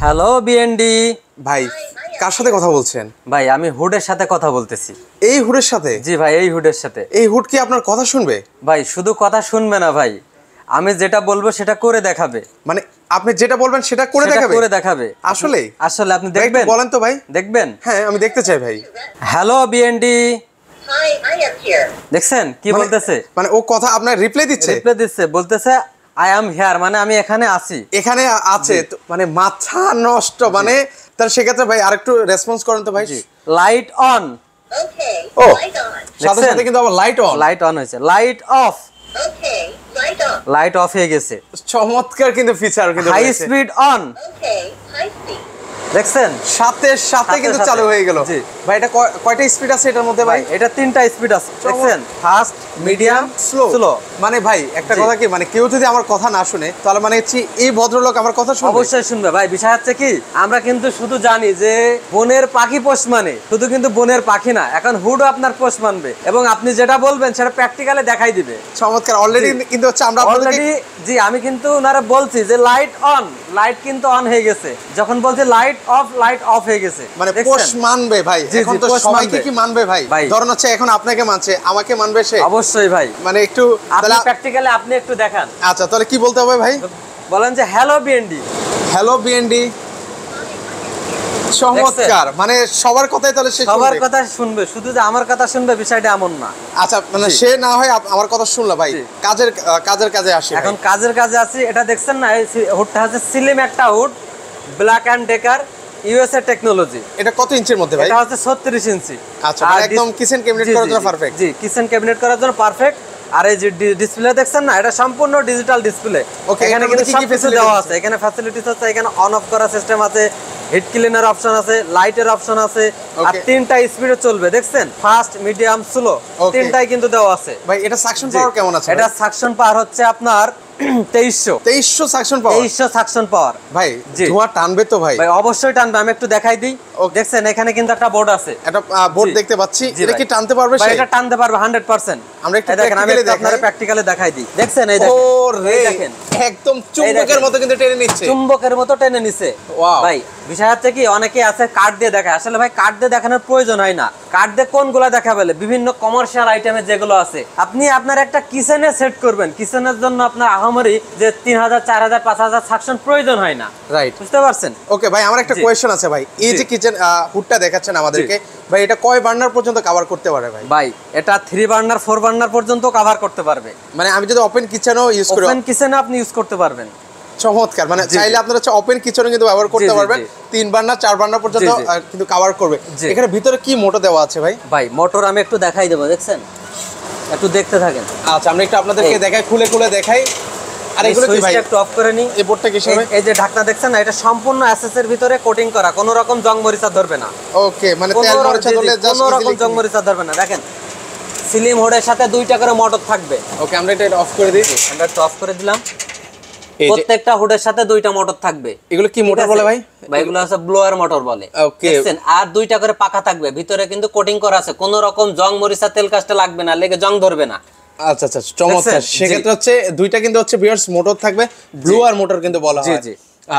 Hello BND ভাই কার সাথে কথা বলছেন? ভাই আমি হুডের সাথে কথা বলতেছি। এই হুডের সাথে? জি ভাই, এই হুডের সাথে। এই হুড কি আপনার কথা শুনবে? ভাই শুধু কথা শুনবে না ভাই, আমি যেটা বলবো সেটা করে দেখাবে। মানে আপনি যেটা বলবেন সেটা করে দেখাবে? করে দেখাবে। আসলে আসলে আপনি দেখবেন? বলেন তো ভাই। দেখবেন? হ্যাঁ আমি দেখতে চাই ভাই। Hello BND. দেখছেন কি বলতেছে? মানে ও কথা আপনার রিপ্লাই দিচ্ছে? রিপ্লাই দিচ্ছে, বলতেছে আই অ্যাম হিয়ার, মানে আমি এখানে আছি। এখানে আছে মানে মাথা নষ্ট। মানে তাহলে সেক্ষেত্রে ভাই আরেকটু রেসপন্স করেন তো ভাই। Light on. ওকে, ও লাইট অন। সাথে সাথে কিন্তু আবার লাইট অন। লাইট অন হয়েছে, light off. Okay, light on. Light off হয়ে গেছে। চমৎকার কিন্তু ফিচার কিন্তু high speed on. Okay, high speed. দেখছেন সাথে সাথে কিন্তু চালু হয়ে গেল। জি ভাই এটা কয়টা স্পিড আছে এটার মধ্যে ভাই? এটা 3টা স্পিড আছে। দেখছেন? Fast, medium, slow. মানে ভাই একটা কথা কি, মানে কেউ যদি আমার কথা না শুনে তাহলে মানে হচ্ছে এই ভদ্রলোক আমার কথা শুনবে? অবশ্যই শুনবে ভাই। বিষয় হচ্ছে কি, আমরা কিন্তু শুধু জানি যে বনের পাখি পোষ মানে, শুধু কিন্তু বনের পাখি না, এখন হুডও আপনার পোষ মানবে এবং আপনি যেটা বলবেন সেটা প্র্যাকটিক্যালি দেখাই দিবে। চমৎকার। অলরেডি কিন্তু হচ্ছে আমরা অলরেডি জি আমি কিন্তু ওনারা বলছি যে লাইট অন, লাইট কিন্তু অন হয়ে গেছে। যখন বলছি লাইট অফ, লাইট অফ হয়ে গেছে। মানে পোষ মানবে ভাই। এখন তো সবাইকে কি মানবে ভাই? ধরুন হচ্ছে এখন আপনাকে মানছে, আমাকে মানবে সে? অবশ্যই ভাই। মানে একটু আপনি প্র্যাকটিক্যালি আপনি একটু দেখান। আচ্ছা তাহলে কি বলতে হবে ভাই? বলেন যে হ্যালো বিএনডি। Hello BND. চমৎকার। মানে সবার কথাই তাহলে সে সবার কথা শুনবে, শুধু যে আমার কথা শুনবে বিষয়টা এমন না। আচ্ছা মানে সে না হয় আমার কথা শুনলো ভাই, কাজে আসে। এখন কাজের কাজে আছি। এটা দেখছেন না, এই হুডটা হচ্ছে স্লিম একটা hood, Black and Decker, USA technology. এটা কত ইঞ্চির মধ্যে ভাই? এটা হচ্ছে 36 ইঞ্চি। আচ্ছা মানে একদম কিচেন ক্যাবিনেট করার জন্য পারফেক্ট। জি কিচেন ক্যাবিনেট করার জন্য পারফেক্ট। আর এই যে ডিসপ্লে দেখছেন না, এটা সম্পূর্ণ ডিজিটাল ডিসপ্লে। এখানে কিন্তু সব কিছু দেওয়া আছে। এখানে ফ্যাসিলিটিস আছে, এখানে অন অফ করার সিস্টেম আছে, হিট ক্লিনার অপশন আছে, লাইটের অপশন আছে, আর 3টা স্পিডে চলবে। দেখছেন? ফাস্ট, মিডিয়াম, স্লো, 3টাই কিন্তু দেওয়া আছে। ভাই এটা সাকশন পাওয়ার কেমন আছে? এটা সাকশন পাওয়ার হচ্ছে আপনার 2300 সাকশন পাওয়ার। 2300 সাকশন পাওয়ার। ভাই ধোঁয়া টানবে তো ভাই? ভাই অবশ্যই টানবে। আমি একটু দেখাই দিই। দেখছেন এখানে কিন্তু একটা বোর্ড আছে, একটা বোর্ড দেখতে পাচ্ছি। এটা কি টানতে পারবে সে? ভাই এটা টানতে পারবে 100%। আমরা একটু দেখেন, আমি আপনাদের প্র্যাকটিক্যালি দেখাই দিই। দেখছেন? এই দেখেন, এই দেখেন একদম চুম্বকের মতো কিন্তু টেনে নিচ্ছে। চুম্বকের মতো টেনে নিছে ভাই। বিষয় হচ্ছে কি, অনেকে আছে কার্ড দিয়ে দেখায়। আসলে ভাই কার্ড দিয়ে দেখানোর প্রয়োজন হয় না। কার্ড দিয়ে কোনগুলো দেখাবেলে? বিভিন্ন কমার্শিয়াল আইটেমে যেগুলো আছে। আপনি আপনার একটা কিচেনে সেট করবেন, কিচেনের জন্য আপনার আহামরি যে 3000, 4000, 5000 সাকশন প্রয়োজন হয় না। রাইট, বুঝতে পারছেন? ওকে ভাই আমার একটা কোয়েশ্চেন আছে ভাই। এই যে কিচেন হুডটা দেখাচ্ছেন আমাদেরকে ভাই, এটা কয় বার্নার পর্যন্ত কভার করতে পারে ভাই? ভাই এটা 3 বার্নার 4 বার্নার পর্যন্ত কভার করতে পারবে। মানে আমি যদি ওপেন কিচেনও ইউজ করি? ওপেন কিচেনে আপনি ইউজ করতে পারবেন। চমৎকার। মানে চাইলে আপনারা হচ্ছে ওপেন কিচেনে কিন্তু ব্যবহার করতে পারবেন। 3 বার্নার 4 বার্নার পর্যন্ত কিন্তু কভার করবে। এখানে ভিতরে কি মোটর দেওয়া আছে ভাই? ভাই মোটর আমি একটু দেখাই দেব। দেখছেন? একটু দেখতে থাকেন। আচ্ছা আমরা একটু আপনাদেরকে দেখাই, খুলে দেখাই। আর এগুলো কি ভাই? একটু অফ করে নি। এই বোর্ডটা কিসের ভাই? এই যে ঢাকনা দেখছেন না, এটা সম্পূর্ণ এসএস এর ভিতরে কোটিং করা, কোনো রকম জং মরিচা ধরবে না। ওকে মানে তেল মরিচা ধরলে জাস্ট কোনো রকম জং মরিচা ধরবে না। দেখেন স্লিম হুডের সাথে 2টা করে মোটর থাকবে। ওকে আমরা এটা অফ করে দিই। আমরা একটু অফ করে দিলাম। প্রত্যেকটা হুডের সাথে 2টা মোটর থাকবে। এগুলো কি মোটর বলে ভাই? ভাই এগুলো আছে ব্লোয়ার মোটর বলে। দেখছেন? আর 2টা করে পাখা থাকবে, ভিতরে কিন্তু কোটিং করা আছে। কোনো রকম জং মরিচা তেল কাজটা লাগবে না, লেগে জং ধরবে না। আচ্ছা আচ্ছা চমৎকার। সেক্ষেত্রে হচ্ছে 2টা কিন্তু হচ্ছে ভিউয়ার্স মোটর থাকবে, ব্লোয়ার মোটর কিন্তু বলা হয়। জি জি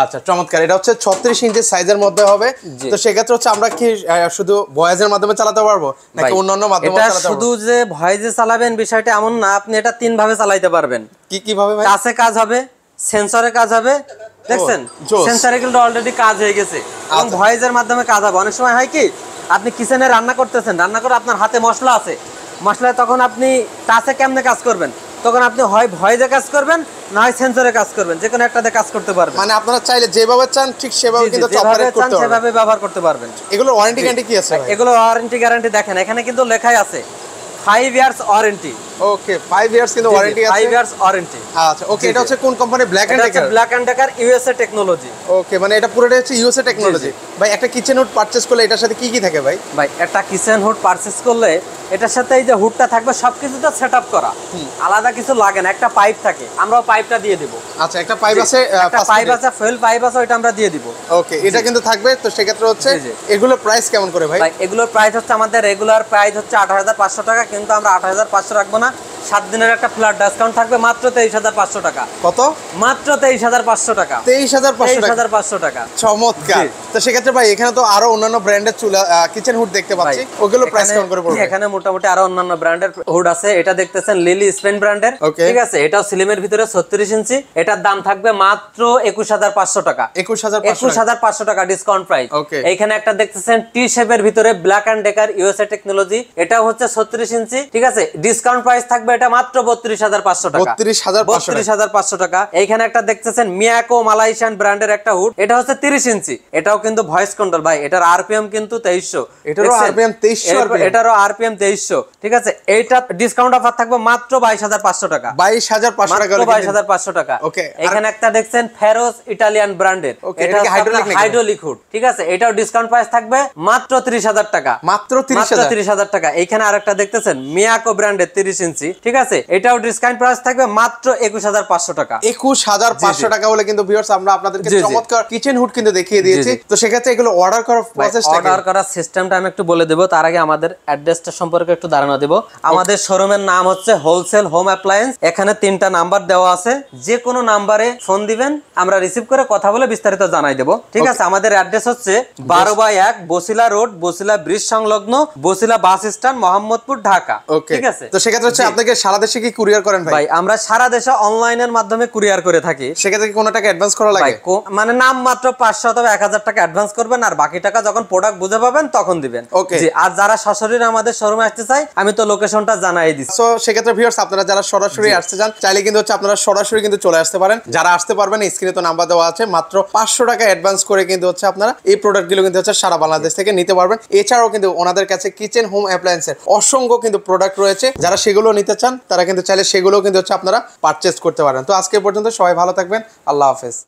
আচ্ছা চমৎকার। এটা হচ্ছে 36 ইঞ্চি সাইজের মধ্যে হবে। তো সেক্ষেত্রে হচ্ছে আমরা কি শুধু ভয়েসের মাধ্যমে চালাতে পারবো নাকি অন্যান্য মাধ্যমে চালাতে পারবো? এটা শুধু যে ভয়েসে চালাবেন বিষয়টা এমন না, আপনি এটা 3 ভাবে চালাতে পারবেন। কিভাবে ভাই? টাচে কাজ হবে, সেন্সরে কাজ হবে। দেখছেন? সেন্সরে কিন্তু অলরেডি কাজ হয়ে গেছে এবং ভয়েসের মাধ্যমে কাজ হবে। অনেক সময় হয় কি, আপনি কিচেনে রান্না করতেছেন, রান্না করে আপনার হাতে মশলা আছে, মশলায় তখন আপনি টাচে কেমনে কাজ করবেন? তখন আপনি হয় ভয়েসে কাজ করবেন, না হয় সেন্সরে কাজ করবেন, যে কোনো একটাতে কাজ করতে পারবেন। মানে আপনারা চাইলে যেভাবে চান ঠিক সেভাবে কিন্তু অপারেট করতে পারবেন, সেভাবে ব্যবহার করতে পারবেন। এগুলো ওয়ারেন্টি গ্যারান্টি কি আছে ভাই? এগুলো ওয়ারেন্টি গ্যারান্টি দেখেন এখানে কিন্তু লেখাই আছে 5 ইয়ার্স ওয়ারেন্টি। ওকে 5 ইয়ার্স কিন্তু ওয়ারেন্টি আছে। 5 ইয়ার্স ওয়ারেন্টি। আচ্ছা ওকে। এটা হচ্ছে কোন company? Black and Decker. Black and Decker USA technology. Okay মানে এটা পুরোটা হচ্ছে ইউএসএ টেকনোলজি। ভাই একটা কিচেন হুড পারচেজ করলে এটার সাথে কি কি থাকে ভাই? ভাই একটা কিচেন হুড পারচেজ করলে এটার সাথে এই যে হুডটা থাকবে সবকিছুটা সেটআপ করা, আলাদা কিছু লাগে না। একটা পাইপ থাকে, আমরাও পাইপটা দিয়ে দেব। আচ্ছা একটা পাইপ আছে, একটা পাইপ আছে, ফুয়েল পাইপ আছে, ওটা আমরা দিয়ে দিব। ওকে এটা কিন্তু থাকবে। তো সেক্ষেত্রে হচ্ছে এগুলোর প্রাইস কেমন করে ভাই? ভাই এগুলোর প্রাইস হচ্ছে, আমাদের রেগুলার প্রাইস হচ্ছে 8500 টাকা, কিন্তু আমরা 8500 রাখবো না, 7 দিনের একটা ফ্ল্যাট ডিসকাউন্ট থাকবে মাত্র 23,500 টাকা। কত? মাত্র 23,500 টাকা। 23,500 টাকা। চমৎকার। তো সেক্ষেত্রে ভাই এখানে তো আরো অন্যান্য ব্র্যান্ডের চুলা কিচেন হুড দেখতে পাচ্ছি, ওগুলো প্রাইস কেমন করে পড়বে? এখানে মোটামুটি আরো অন্যান্য ব্র্যান্ডের হুড আছে। এটা দেখতেছেন লিলি স্পেন ব্র্যান্ডের, ঠিক আছে? এটাও স্লিমের ভিতরে 36 ইঞ্চি। এটার দাম থাকবে মাত্র 21,500 টাকা। 21,500 টাকা ডিসকাউন্ট প্রাইস। এইখানে একটা দেখতেছেন টি শেপের ভিতরে Black and Decker USA technology, এটা হচ্ছে 36 ইঞ্চি, ঠিক আছে? ডিসকাউন্ট প্রাইস থাকবে এটা মাত্র 32,500 টাকা। 32,500 টাকা। এইখানে একটা দেখতেছেন মিয়াকো মালয়েশিয়ান ব্র্যান্ডের একটা হুড, এটা হচ্ছে 30 ইঞ্চি। এটাও কিন্তু ভয়েস কন্ট্রোল ভাই। এটার আরপিএম কিন্তু 2300। এটারও আরপিএম 2300। এটারও আরপিএম 2300, ঠিক আছে? এইটা ডিসকাউন্ট অফার থাকবে মাত্র 22,500 টাকা। 22,500 টাকা। 22,500 টাকা। ওকে। এখানে একটা দেখছেন ফেরোস ইটালিয়ান ব্র্যান্ডের, এটা হাইড্রোলিক হুড, ঠিক আছে? এটাও ডিসকাউন্ট প্রাইস থাকবে মাত্র 30,000 টাকা। মাত্র 30,000 টাকা। এখানে আরেকটা দেখতেছেন মিয়াকো ব্র্যান্ডের 30 ইঞ্চি, ঠিক আছে? এটাও ডিসকাউন্ট প্রাইস থাকবে মাত্র 21,500 টাকা। 21,500 টাকা হলে কিন্তু ভিউয়ার্স আমরা আপনাদেরকে চমৎকার কিচেন হুড কিন্তু দেখিয়ে দিয়েছি। তো সেক্ষেত্রে এগুলো অর্ডার করার প্রসেসটা, অর্ডার করার সিস্টেমটা আমি একটু বলে দেব। তার আগে আমাদের অ্যাড্রেসটা সম্পর্কে একটু ধারণা দেব। আমাদের শোরুমের নাম হচ্ছে হোলসেল হোম অ্যাপ্লায়েন্স। এখানে 3টা নাম্বার দেওয়া আছে, যে কোনো নাম্বারে ফোন দিবেন, আমরা রিসিভ করে কথা বলে বিস্তারিত জানাই দেব, ঠিক আছে? আমাদের অ্যাড্রেস হচ্ছে 12/1 বসিলা রোড, বসিলা ব্রিজ সংলগ্ন, বসিলা বাস স্ট্যান্ড, মোহাম্মদপুর, ঢাকা, ঠিক আছে? তো সেক্ষেত্রে হচ্ছে আপনাকে সারা দেশে কি কুরিয়ার করেন ভাই? আমরা সারা দেশে অনলাইনের মাধ্যমে কুরিয়ার করে থাকি। সেক্ষেত্রে কি কোনো টাকা অ্যাডভান্স করা লাগে? মানে নাম মাত্র 500 অথবা 1000 টাকা অ্যাডভান্স করবেন, আর বাকি টাকা যখন প্রোডাক্ট বুঝে পাবেন তখন দিবেন। জি। আর যারা সরাসরি আমাদের শোরুমে আসতে চাই, আমি তো লোকেশনটা জানাই দিচ্ছি। সো সেক্ষেত্রে ভিউয়ার্স আপনারা যারা সরাসরি আসতে চান, চাইলে কিন্তু হচ্ছে আপনারা সরাসরি কিন্তু চলে আসতে পারেন। যারা আসতে পারবেন স্ক্রিনে তো নাম্বার দেওয়া আছে, মাত্র 500 টাকা অ্যাডভান্স করে কিন্তু হচ্ছে আপনারা এই প্রোডাক্টগুলো কিন্তু হচ্ছে সারা বাংলাদেশ থেকে নিতে পারবেন। এছাড়াও কিন্তু ওনাদের কাছে কিচেন হোম অ্যাপ্লায়েন্সের অসংখ্য কিন্তু প্রোডাক্ট রয়েছে। যারা সেগুলো নিতে চান তারা কিন্তু চাইলে সেগুলো কিন্তু হচ্ছে আপনারা পারচেজ করতে পারেন। তো আজকে পর্যন্ত সবাই ভালো থাকবেন। আল্লাহ হাফেজ।